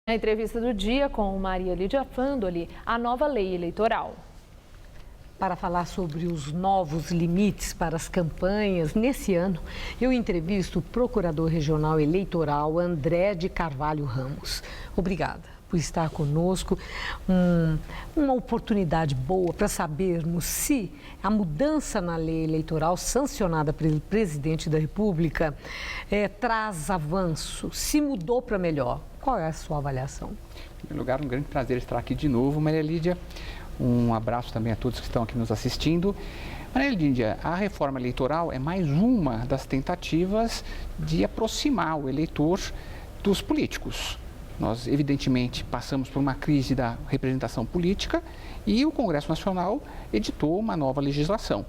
Na entrevista do dia com Maria Lídia Fandoli, a nova lei eleitoral. Para falar sobre os novos limites para as campanhas nesse ano, eu entrevisto o Procurador Regional Eleitoral André de Carvalho Ramos. Obrigada por estar conosco. Uma oportunidade boa para sabermos se a mudança na lei eleitoral sancionada pelo Presidente da República traz avanço, se mudou para melhor. Qual é a sua avaliação? Em primeiro lugar, um grande prazer estar aqui de novo, Maria Lídia. Um abraço também a todos que estão aqui nos assistindo. Maria Lídia, a reforma eleitoral é mais uma das tentativas de aproximar o eleitor dos políticos. Nós, evidentemente, passamos por uma crise da representação política e o Congresso Nacional editou uma nova legislação.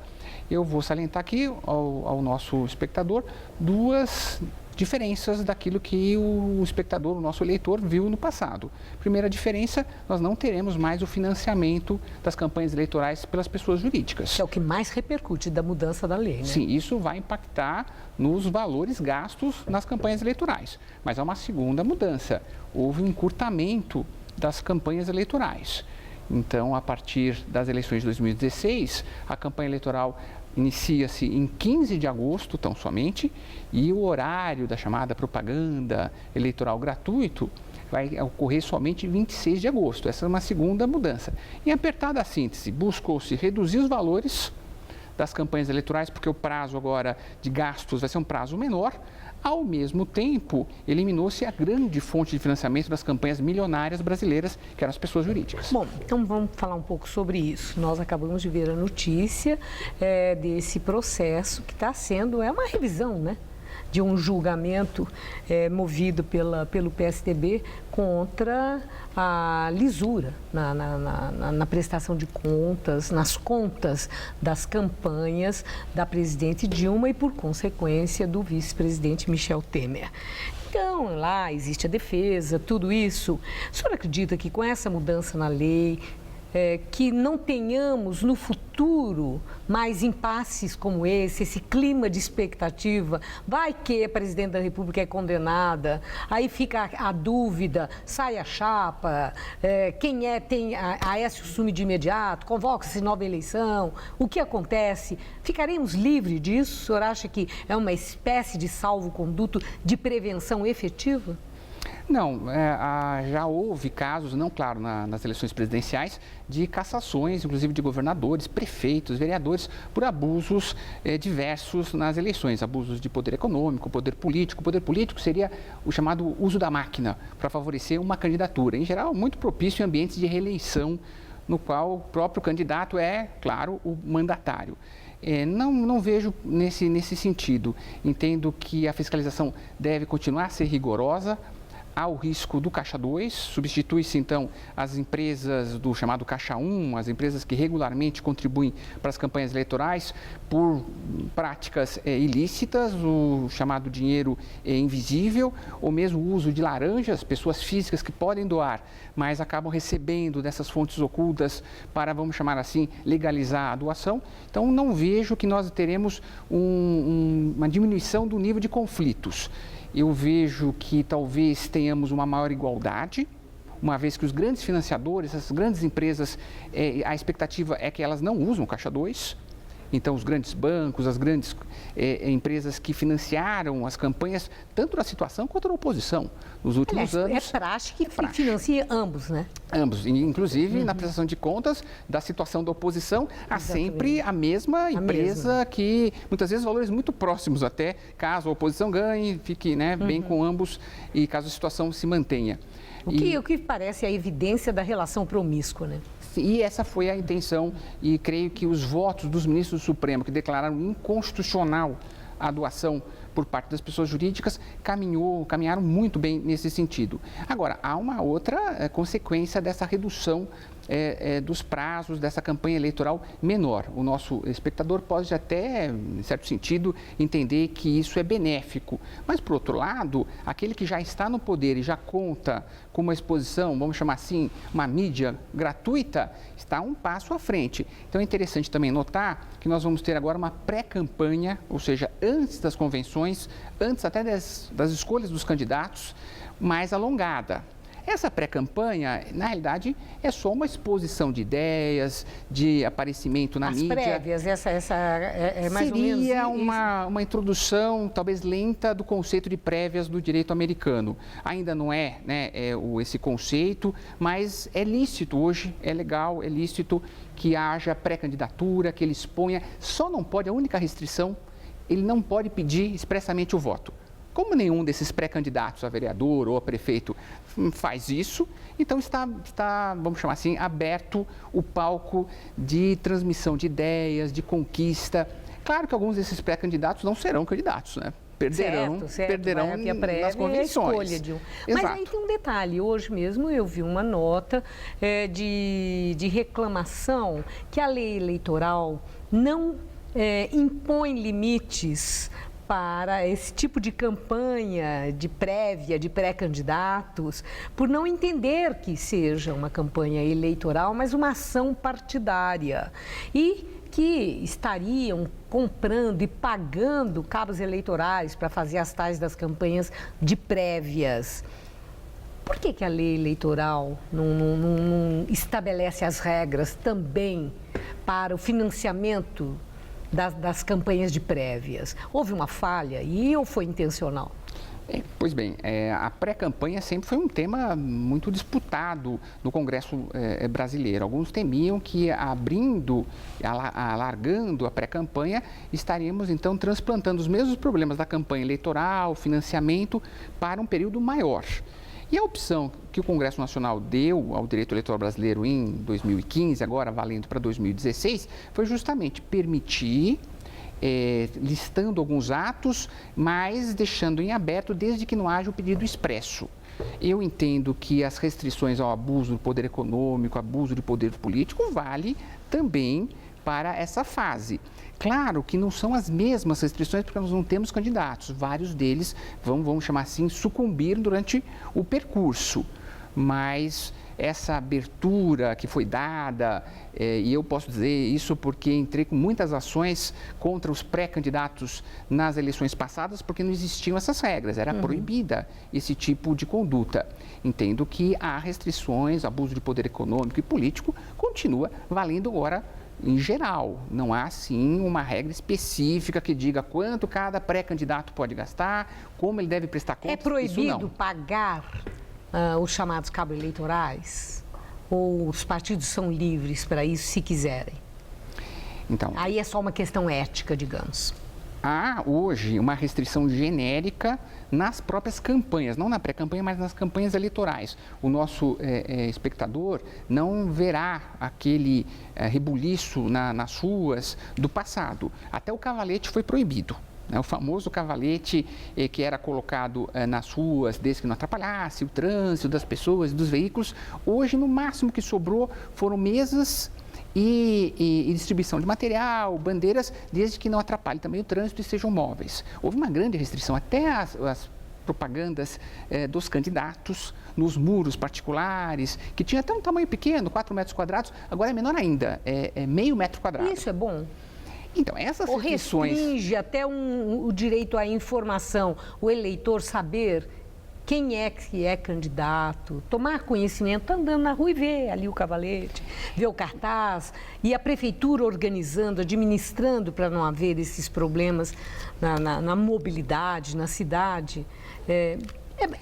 Eu vou salientar aqui ao nosso espectador duas diferenças daquilo que o espectador, o nosso eleitor, viu no passado. Primeira diferença, nós não teremos mais o financiamento das campanhas eleitorais pelas pessoas jurídicas. Que é o que mais repercute da mudança da lei, né? Sim, isso vai impactar nos valores gastos nas campanhas eleitorais. Mas há uma segunda mudança. Houve um encurtamento das campanhas eleitorais. Então, a partir das eleições de 2016, a campanha eleitoral inicia-se em 15 de agosto, tão somente, e o horário da chamada propaganda eleitoral gratuito vai ocorrer somente em 26 de agosto. Essa é uma segunda mudança. Em apertada síntese, buscou-se reduzir os valores das campanhas eleitorais, porque o prazo agora de gastos vai ser um prazo menor. Ao mesmo tempo, eliminou-se a grande fonte de financiamento das campanhas milionárias brasileiras, que eram as pessoas jurídicas. Bom, então vamos falar um pouco sobre isso. Nós acabamos de ver a notícia desse processo que está sendo, uma revisão, né? De um julgamento movido pelo PSDB contra a lisura na prestação de contas, nas contas das campanhas da presidente Dilma e, por consequência, do vice-presidente Michel Temer. Então, lá existe a defesa, tudo isso. O senhor acredita que com essa mudança na lei, que não tenhamos no futuro mais impasses como esse clima de expectativa, vai que a presidente da República é condenada, aí fica a dúvida, sai a chapa, quem tem Aécio assume de imediato, convoca-se nova eleição, o que acontece? Ficaremos livres disso? O senhor acha que é uma espécie de salvo-conduto de prevenção efetiva? Não, já houve casos, não claro nas eleições presidenciais, de cassações, inclusive de governadores, prefeitos, vereadores, por abusos diversos nas eleições, abusos de poder econômico, poder político. O poder político seria o chamado uso da máquina para favorecer uma candidatura, em geral muito propício em ambientes de reeleição, no qual o próprio candidato é, claro, o mandatário. Não vejo nesse sentido. Entendo que a fiscalização deve continuar a ser rigorosa. Há o risco do Caixa 2, substitui-se então as empresas do chamado Caixa 1, as empresas que regularmente contribuem para as campanhas eleitorais por práticas ilícitas, o chamado dinheiro invisível, ou mesmo o uso de laranjas, pessoas físicas que podem doar, mas acabam recebendo dessas fontes ocultas para, vamos chamar assim, legalizar a doação. Então, não vejo que nós teremos uma diminuição do nível de conflitos. Eu vejo que talvez tenhamos uma maior igualdade, uma vez que os grandes financiadores, as grandes empresas, a expectativa é que elas não usam o Caixa 2. Então, os grandes bancos, as grandes empresas que financiaram as campanhas, tanto da situação quanto da oposição, nos últimos anos. É praxe que financia ambos, né? Ambos, inclusive na prestação de contas da situação da oposição, há sempre a mesma empresa que, muitas vezes, valores muito próximos até, caso a oposição ganhe, fique bem com ambos e caso a situação se mantenha. O que parece a evidência da relação promíscua, né? E essa foi a intenção e creio que os votos dos ministros do Supremo que declararam inconstitucional a doação por parte das pessoas jurídicas caminharam muito bem nesse sentido. Agora, há uma outra consequência dessa redução dos prazos dessa campanha eleitoral menor. O nosso espectador pode até, em certo sentido, entender que isso é benéfico. Mas, por outro lado, aquele que já está no poder e já conta com uma exposição, vamos chamar assim, uma mídia gratuita, está um passo à frente. Então, é interessante também notar que nós vamos ter agora uma pré-campanha, ou seja, antes das convenções, antes até das escolhas dos candidatos, mais alongada. Essa pré-campanha, na realidade, é só uma exposição de ideias, de aparecimento na mídia. As prévias, essa é mais ou menos... Seria uma introdução, talvez lenta, do conceito de prévias do direito americano. Ainda não é, né, esse conceito, mas é lícito hoje, é legal, é lícito que haja pré-candidatura, que ele exponha. Só não pode, a única restrição, ele não pode pedir expressamente o voto. Como nenhum desses pré-candidatos a vereador ou a prefeito faz isso, então está, vamos chamar assim, aberto o palco de transmissão de ideias, de conquista. Claro que alguns desses pré-candidatos não serão candidatos, né? Perderão nas convenções. Mas aí tem um detalhe, hoje mesmo eu vi uma nota de reclamação que a lei eleitoral não impõe limites para esse tipo de campanha de prévia, de pré-candidatos, por não entender que seja uma campanha eleitoral, mas uma ação partidária. E que estariam comprando e pagando cabos eleitorais para fazer as tais das campanhas de prévias. Por que a lei eleitoral não estabelece as regras também para o financiamento das campanhas de prévias? Houve uma falha aí ou foi intencional? Pois bem, a pré-campanha sempre foi um tema muito disputado no Congresso brasileiro. Alguns temiam que alargando a pré-campanha, estaríamos então transplantando os mesmos problemas da campanha eleitoral, financiamento, para um período maior. E a opção que o Congresso Nacional deu ao direito eleitoral brasileiro em 2015, agora valendo para 2016, foi justamente permitir, listando alguns atos, mas deixando em aberto desde que não haja o pedido expresso. Eu entendo que as restrições ao abuso do poder econômico, abuso do poder político, vale também para essa fase. Claro que não são as mesmas restrições, porque nós não temos candidatos. Vários deles vamos chamar assim, sucumbir durante o percurso. Mas essa abertura que foi dada, e eu posso dizer isso porque entrei com muitas ações contra os pré-candidatos nas eleições passadas, porque não existiam essas regras, era proibida esse tipo de conduta. Entendo que há restrições, abuso de poder econômico e político, continua valendo agora em geral. Não há, sim, uma regra específica que diga quanto cada pré-candidato pode gastar, como ele deve prestar contas. É proibido pagar os chamados cabos eleitorais? Ou os partidos são livres para isso, se quiserem? Então, aí é só uma questão ética, digamos. Há hoje uma restrição genérica nas próprias campanhas, não na pré-campanha, mas nas campanhas eleitorais. O nosso espectador não verá aquele rebuliço nas ruas do passado. Até o cavalete foi proibido. O famoso cavalete que era colocado nas ruas, desde que não atrapalhasse o trânsito das pessoas e dos veículos. Hoje, no máximo que sobrou, foram mesas e distribuição de material, bandeiras, desde que não atrapalhe também o trânsito e sejam móveis. Houve uma grande restrição, até as propagandas dos candidatos nos muros particulares, que tinha até um tamanho pequeno, 4 metros quadrados, agora é menor ainda, é meio metro quadrado. Isso é bom? Então, essas restrições... Ou restringe até o direito à informação, o eleitor saber quem é que é candidato, tomar conhecimento, tá andando na rua e ver ali o cavalete, ver o cartaz, e a prefeitura organizando, administrando para não haver esses problemas na mobilidade, na cidade. É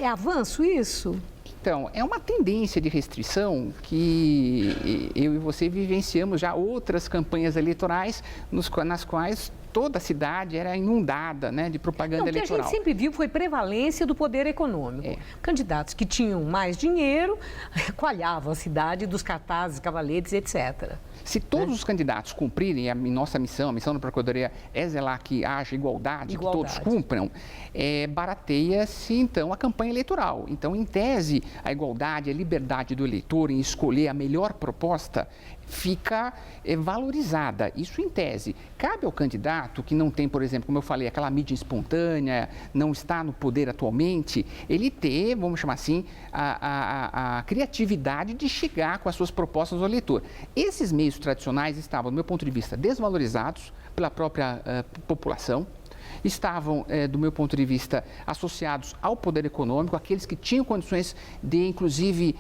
avanço isso? Então, é uma tendência de restrição que eu e você vivenciamos já outras campanhas eleitorais nas quais toda a cidade era inundada, né, de propaganda eleitoral. O que a gente sempre viu foi prevalência do poder econômico. Candidatos que tinham mais dinheiro coalhavam a cidade dos cartazes, cavaletes, etc. Se todos os candidatos cumprirem, a nossa missão, a missão da Procuradoria é zelar que haja igualdade, que todos cumpram, barateia-se, então, a campanha eleitoral. Então, em tese, a igualdade, a liberdade do eleitor em escolher a melhor proposta fica valorizada, isso em tese. Cabe ao candidato que não tem, por exemplo, como eu falei, aquela mídia espontânea, não está no poder atualmente, ele ter, vamos chamar assim, a criatividade de chegar com as suas propostas ao eleitor. Esses meios tradicionais estavam, do meu ponto de vista, desvalorizados pela própria população. estavam, do meu ponto de vista, associados ao poder econômico, aqueles que tinham condições de, inclusive,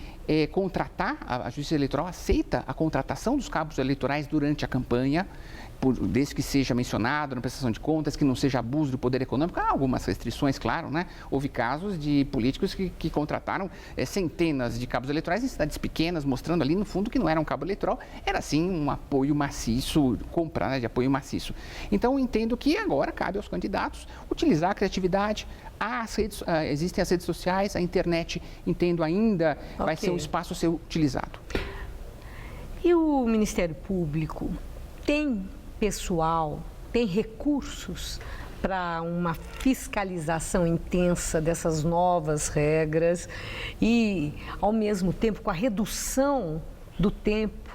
contratar, a Justiça Eleitoral aceita a contratação dos cabos eleitorais durante a campanha, desde que seja mencionado na prestação de contas, que não seja abuso do poder econômico. Há algumas restrições, claro, né? Houve casos de políticos que contrataram centenas de cabos eleitorais em cidades pequenas, mostrando ali, no fundo, que não era um cabo eleitoral, era sim um apoio maciço, compra, né, de apoio maciço. Então, entendo que agora cabe aos candidatos utilizar a criatividade. Existem as redes sociais, a internet, entendo ainda, vai ser um espaço a ser utilizado. E o Ministério Público tem pessoal, tem recursos para uma fiscalização intensa dessas novas regras e, ao mesmo tempo, com a redução do tempo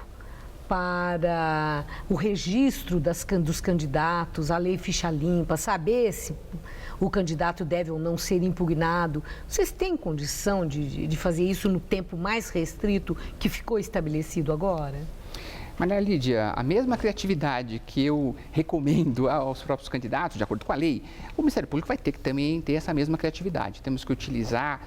para o registro dos candidatos, a lei ficha limpa, saber se o candidato deve ou não ser impugnado. Vocês têm condição de fazer isso no tempo mais restrito que ficou estabelecido agora? Maria Lídia, a mesma criatividade que eu recomendo aos próprios candidatos, de acordo com a lei, o Ministério Público vai ter que também ter essa mesma criatividade. Temos que utilizar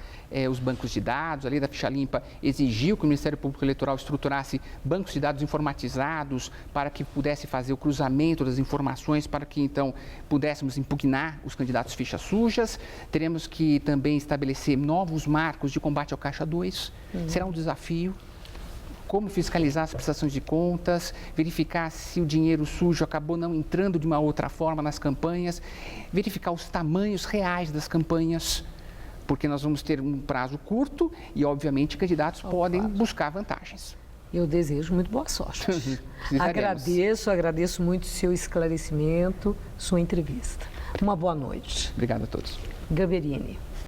os bancos de dados, a lei da ficha limpa exigiu que o Ministério Público Eleitoral estruturasse bancos de dados informatizados para que pudesse fazer o cruzamento das informações, para que então pudéssemos impugnar os candidatos fichas sujas. Teremos que também estabelecer novos marcos de combate ao Caixa 2. Será um desafio. Como fiscalizar as prestações de contas, verificar se o dinheiro sujo acabou não entrando de uma outra forma nas campanhas, verificar os tamanhos reais das campanhas, porque nós vamos ter um prazo curto e, obviamente, candidatos podem buscar vantagens. Eu desejo muito boa sorte. Agradeço muito o seu esclarecimento, sua entrevista. Uma boa noite. Obrigado a todos. Gamberini.